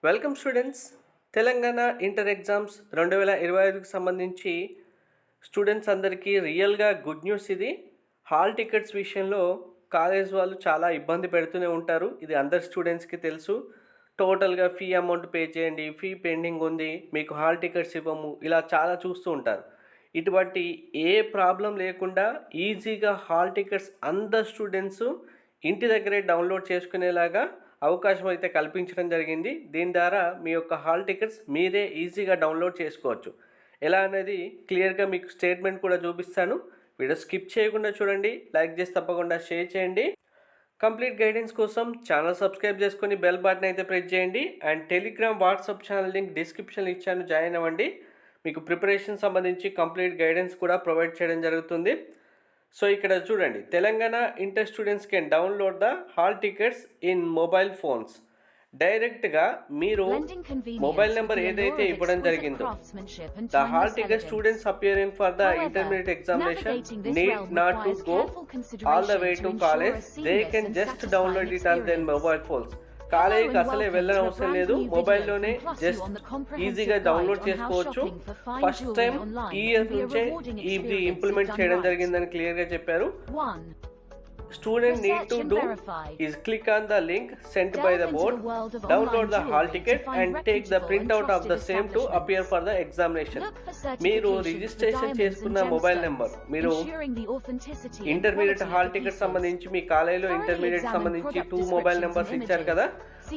Welcome students. Telangana inter exams 2025కి సంబంధించి students అందరికీ రియల్గా గుడ్ న్యూస్ ఇది. హాల్ టికెట్స్ విషయంలో కాలేజ్ వాళ్ళు చాలా ఇబ్బంది పెడుతూనే ఉంటారు. ఇది అందరి స్టూడెంట్స్కి తెలుసు. టోటల్గా ఫీ అమౌంట్ పే చేయండి, ఫీ పెండింగ్ ఉంది, మీకు హాల్ టికెట్స్ ఇవ్వము, ఇలా చాలా చూస్తూ ఉంటారు. ఇటువంటి ఏ ప్రాబ్లం లేకుండా ఈజీగా హాల్ టికెట్స్ అందరు స్టూడెంట్స్ ఇంటి దగ్గరే డౌన్లోడ్ చేసుకునేలాగా అవకాశం అయితే కల్పించడం జరిగింది. దీని ద్వారా మీ యొక్క హాల్ టికెట్స్ మీరే ఈజీగా డౌన్లోడ్ చేసుకోవచ్చు. ఎలా అనేది క్లియర్గా మీకు స్టేట్మెంట్ కూడా చూపిస్తాను. వీడియో స్కిప్ చేయకుండా చూడండి, లైక్ చేసి తప్పకుండా షేర్ చేయండి. కంప్లీట్ గైడెన్స్ కోసం ఛానల్ సబ్స్క్రైబ్ చేసుకొని బెల్ బటన్ అయితే ప్రెస్ చేయండి. And Telegram, WhatsApp channel link డిస్క్రిప్షన్లో ఇచ్చాను, జాయిన్ అవ్వండి. మీకు ప్రిపరేషన్ సంబంధించి కంప్లీట్ గైడెన్స్ కూడా ప్రొవైడ్ చేయడం జరుగుతుంది. సో ఇక్కడ చూడండి, Telangana inter students can download the hall tickets in mobile phones. డైరెక్ట్గా మీరు మొబైల్ నెంబర్ ఏదైతే ఇవ్వడం జరిగిందో, the hall ticket students appearing for the intermediate examination need not to go all the way to college, they can just download it on then mobile phones. కాలేజీకి అసలే వెళ్ళని అవసరం లేదు, మొబైల్లోనే జస్ట్ ఈజీగా డౌన్లోడ్ చేసుకోవచ్చు. ఫస్ట్ టైం ఈ year నుంచే ఇది ఇంప్లిమెంట్ చేయడం జరిగిందని క్లియర్గా చెప్పారు. Student need to do is click on the link sent by the board, download the hall ticket and take the printout of the same to appear for the examination. మీరు registration చేసుకున్న mobile number, మీరు intermediate hall ticket సంబంధించి మీ కాలేజీలో intermediate సంబంధించి 2 mobile numbers ఇచ్చారు కదా,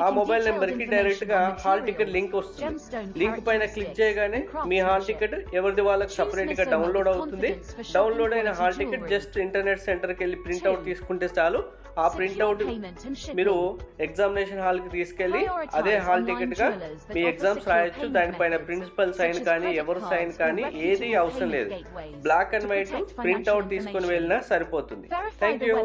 ఆ mobile నెంబర్కి డైరెక్ట్గా హాల్ టికెట్ లింక్ వస్తుంది. లింక్ పైన క్లిక్ చేయగానే మీ హాల్ టికెట్ ఎవరిది వాళ్ళకి సపరేట్గా డౌన్లోడ్ అవుతుంది. డౌన్లోడ్ అయిన హాల్ టికెట్ జస్ట్ ఇంటర్నెట్ సెంటర్కి వెళ్ళి ప్రింట్అవుట్ తీసుకుంటే చాలు. ఆ ప్రింట్అవుట్ మీరు ఎగ్జామినేషన్ హాల్కి తీసుకెళ్ళి అదే హాల్ టికెట్గా మీ ఎగ్జామ్స్ రాయొచ్చు. దానిపైన ప్రిన్సిపల్ సైన్ కానీ ఎవరు సైన్ కానీ ఏది అవసరం లేదు. బ్లాక్ అండ్ వైట్ ప్రింట్అవుట్ తీసుకొని వెళ్ళినా సరిపోతుంది. Thank you.